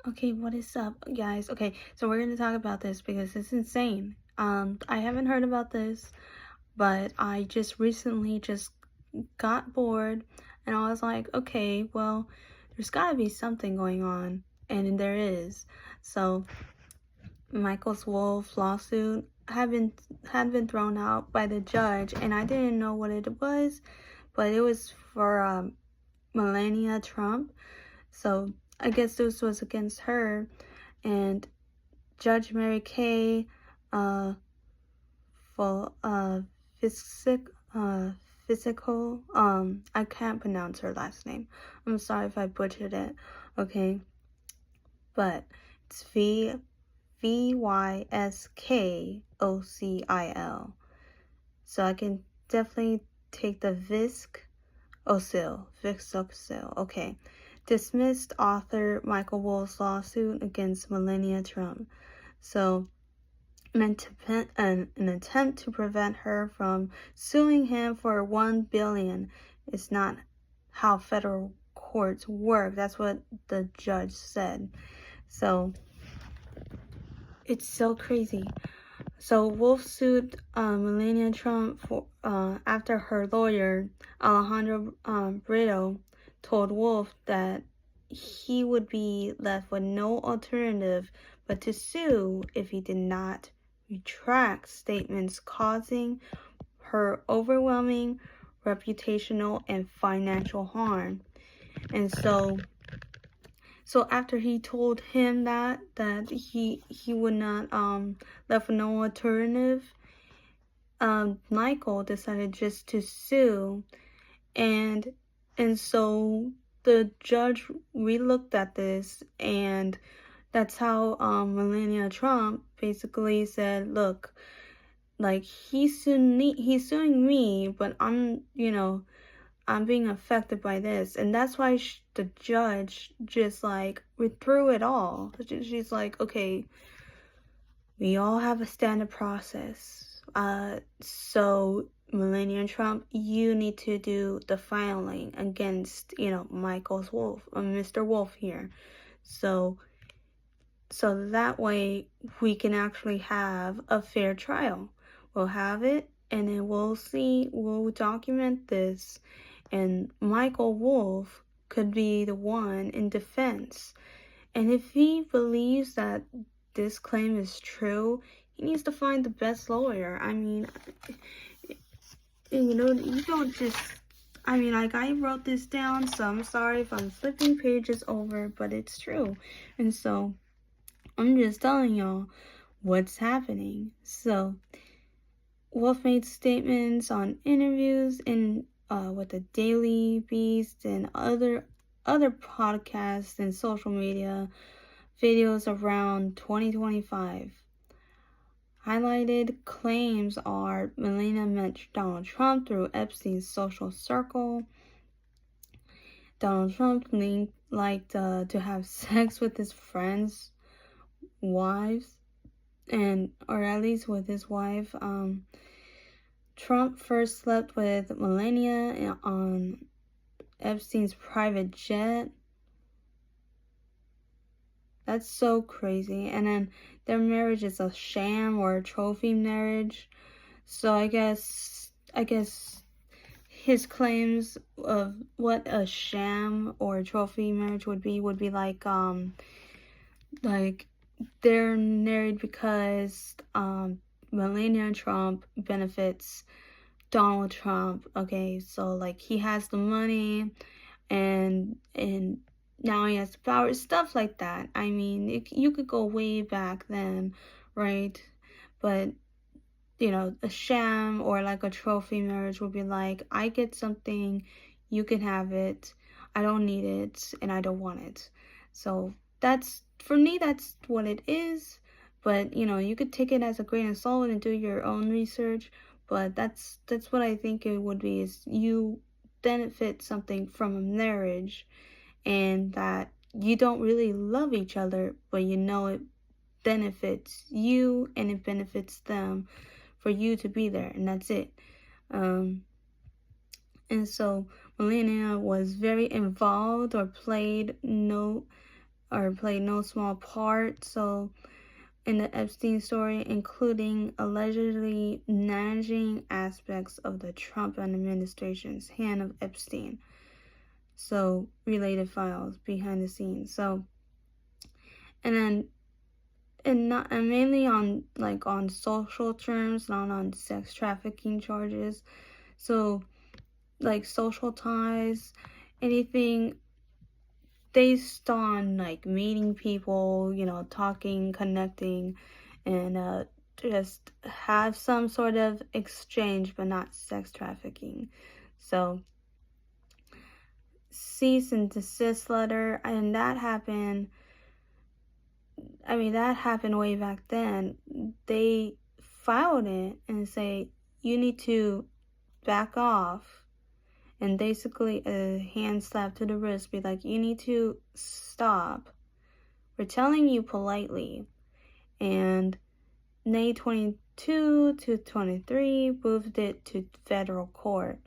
Okay, what is up, guys? Okay, so we're gonna talk about this because it's insane. I haven't heard about this, but I just recently just got bored, and I was like, okay, well, there's gotta be something going on, and there is. So, Michael Wolff lawsuit had been thrown out by the judge, and I didn't know what it was, but it was for Melania Trump. So I guess this was against her, and Judge Mary Kay, for physic, physical, I can't pronounce her last name. I'm sorry if I butchered it. Okay, but it's Vyskocil. So I can definitely take the Vyskocil. Okay. Dismissed author Michael Wolff's lawsuit against Melania Trump. So, an attempt to prevent her from suing him for $1 billion is not how federal courts work. That's what the judge said. So, it's so crazy. So Wolff sued Melania Trump for after her lawyer Alejandro Brito told Wolff that he would be left with no alternative but to sue if he did not retract statements causing her overwhelming reputational and financial harm. And so after he told him that he would not left with no alternative, Michael decided just to sue, and so the judge relooked at this, and that's how Melania Trump basically said, look, like he's suing me, but I'm being affected by this. And that's why the judge just like withdrew it all. She's like, okay, we all have a standard process. So Melania Trump, you need to do the filing against, Michael Wolff, Mr. Wolff here. So that way we can actually have a fair trial. We'll have it, and then we'll document this, and Michael Wolff could be the one in defense. And if he believes that this claim is true, he needs to find the best lawyer. I mean, you don't just, like I wrote this down, so I'm sorry if I'm flipping pages over, but it's true. And so I'm just telling y'all what's happening. So Wolff made statements on interviews in with the Daily Beast and other podcasts and social media videos around 2025. Highlighted claims are Melania met Donald Trump through Epstein's social circle. Donald Trump liked to have sex with his friends' wives, or at least with his wife. Trump first slept with Melania on Epstein's private jet. That's so crazy. And then their marriage is a sham or a trophy marriage. So I guess his claims of what a sham or a trophy marriage would be like they're married because Melania Trump benefits Donald Trump. Okay, so like he has the money and now he has the power, stuff like that. I mean, you could go way back then, right? But a sham or like a trophy marriage would be like, I get something, you can have it, I don't need it, and I don't want it. So for me, that's what it is. But you could take it as a grain of salt and do your own research. But that's what I think it would be, is you benefit something from a marriage, and that you don't really love each other, but it benefits you and it benefits them for you to be there, and that's it. And so Melania was very involved, or played no played no small part. So in the Epstein story, including allegedly managing aspects of the Trump administration's hand of Epstein. So related files behind the scenes. So, and then and mainly on social terms, not on sex trafficking charges. So like social ties, anything based on like meeting people, talking, connecting, and just have some sort of exchange, but not sex trafficking. So cease and desist letter, and that happened way back then. They filed it and say, you need to back off, and basically a hand slap to the wrist, be like, you need to stop. We're telling you politely. And May 22 to 23 moved it to federal court.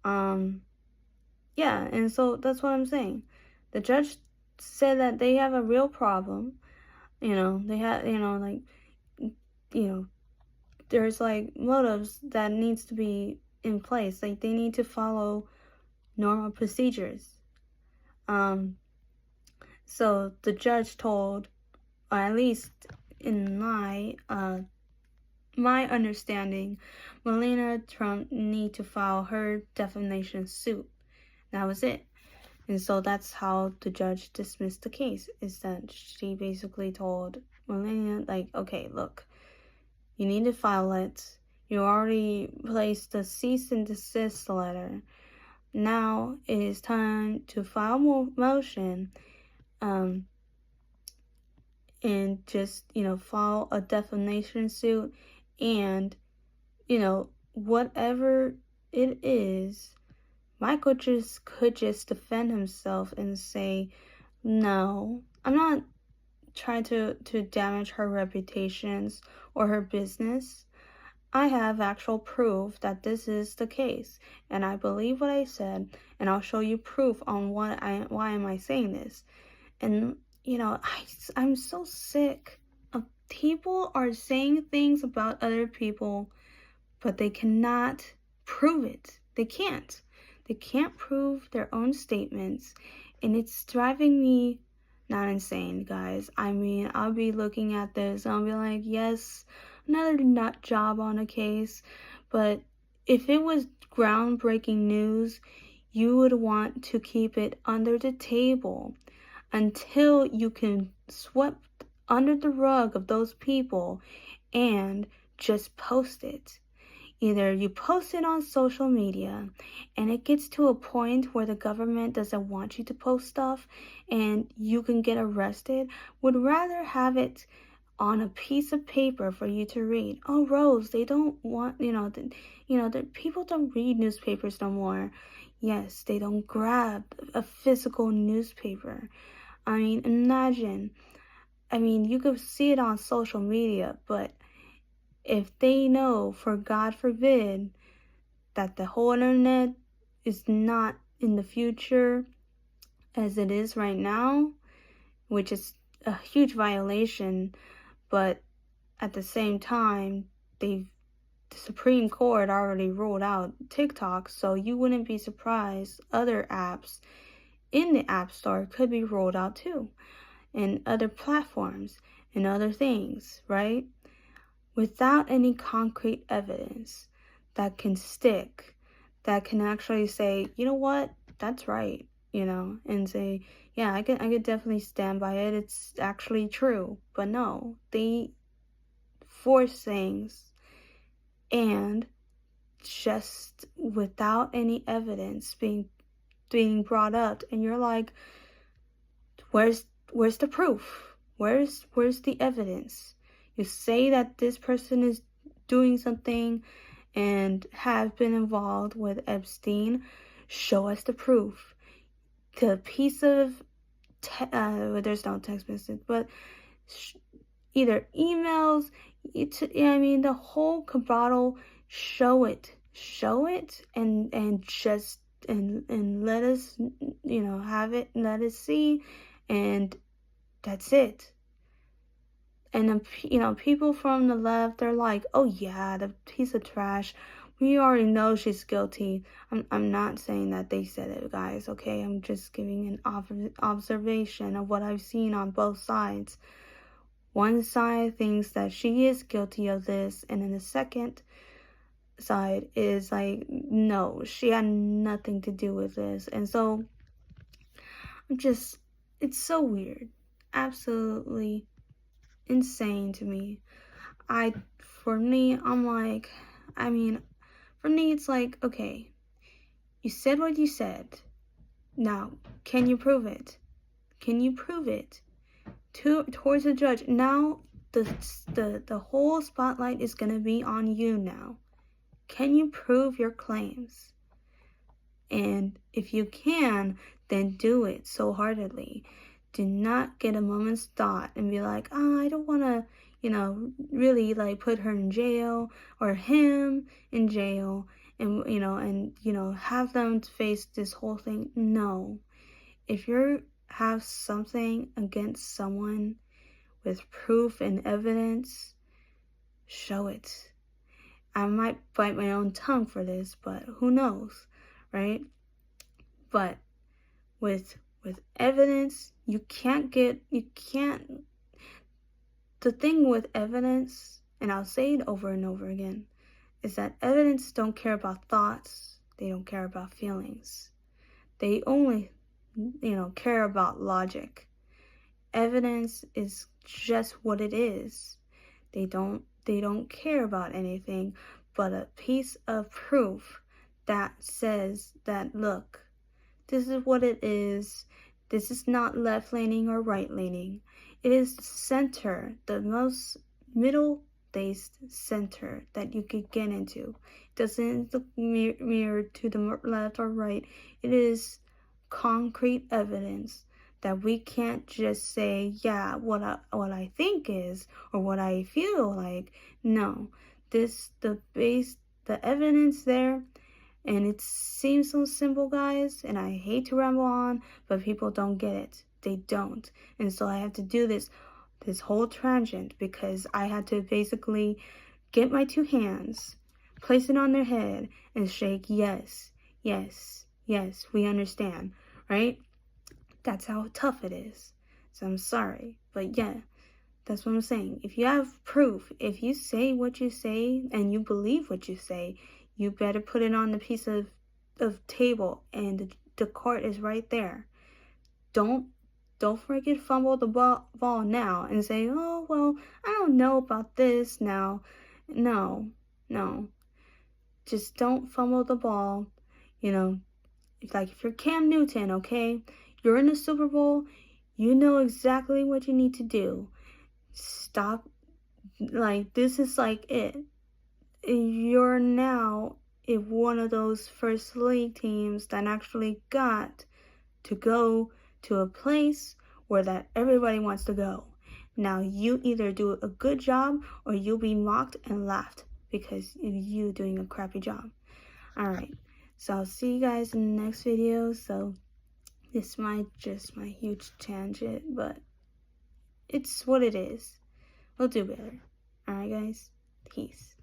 Yeah, and so that's what I'm saying. The judge said that they have a real problem. They have, there's like motives that needs to be in place. Like they need to follow normal procedures. So the judge told, or at least in my understanding, Melania Trump need to file her defamation suit. That was it. And so that's how the judge dismissed the case, is that she basically told Melania, like, okay, look, you need to file it. You already placed the cease and desist letter. Now it is time to file more motion, and just, file a defamation suit, and, whatever it is, Michael could just defend himself and say, no, I'm not trying to damage her reputations or her business. I have actual proof that this is the case, and I believe what I said, and I'll show you proof on why am I saying this. And, I'm so sick of people are saying things about other people, but they cannot prove it. They can't. They can't prove their own statements, and it's driving me not insane, guys. I'll be looking at this and I'll be like, yes, another nut job on a case, but if it was groundbreaking news, you would want to keep it under the table until you can sweep under the rug of those people and just post it. Either you post it on social media and it gets to a point where the government doesn't want you to post stuff and you can get arrested, would rather have it on a piece of paper for you to read. Oh, Rose, they don't want, the people don't read newspapers no more. Yes, they don't grab a physical newspaper. Imagine. You could see it on social media, but if they know, for God forbid, that the whole internet is not in the future as it is right now, which is a huge violation, but at the same time, the Supreme Court already ruled out TikTok, so you wouldn't be surprised other apps in the App Store could be rolled out too, and other platforms and other things, right? Without any concrete evidence that can stick, that can actually say, you know what, that's right, and say, yeah, I could definitely stand by it, it's actually true. But no, they force things, and just without any evidence being brought up, and you're like, where's the proof? Where's the evidence? You say that this person is doing something and have been involved with Epstein. Show us the proof. The piece of, there's no text message, but either emails, the whole cabal, show it, and just, and let us, have it, let us see, and That's it. And people from the left, they're like, oh yeah, the piece of trash. We already know she's guilty. I'm not saying that they said it, guys, okay? I'm just giving an observation of what I've seen on both sides. One side thinks that she is guilty of this, and then the second side is like, no, she had nothing to do with this. And so it's so weird. Absolutely insane to me. For me, it's like, okay, you said what you said. Now, can you prove it? Can you prove it towards the judge? Now, the whole spotlight is gonna be on you now. Can you prove your claims? And if you can, then do it so heartedly. Do not get a moment's thought and be like, oh, I don't want to, really like put her in jail or him in jail and, have them face this whole thing. No. If you have something against someone with proof and evidence, show it. I might bite my own tongue for this, but who knows, right? But with evidence, the thing with evidence, and I'll say it over and over again, is that evidence don't care about thoughts, they don't care about feelings. They only, care about logic. Evidence is just what it is. They don't care about anything but a piece of proof that says that, look, this is what it is. This is not left-leaning or right-leaning. It is the center, the most middle-based center that you could get into. It doesn't look mirror to the left or right. It is concrete evidence that we can't just say, yeah, what I think is or what I feel like. No, the evidence there. And it seems so simple, guys, and I hate to ramble on, but people don't get it. They don't. And so I have to do this whole tangent because I had to basically get my two hands, place it on their head, and shake, yes, yes, yes, we understand, right? That's how tough it is. So I'm sorry, but yeah, that's what I'm saying. If you have proof, if you say what you say and you believe what you say, you better put it on the piece of table, and the court is right there. Don't forget fumble the ball now and say, oh, well, I don't know about this now. No. Just don't fumble the ball. If you're Cam Newton, okay? You're in the Super Bowl. You know exactly what you need to do. Stop. This is it. You're now one of those first league teams that actually got to go to a place where that everybody wants to go. Now you either do a good job or you'll be mocked and laughed because you doing a crappy job. Alright, so I'll see you guys in the next video. So this might just my huge tangent, but it's what it is. We'll do better. Alright guys, peace.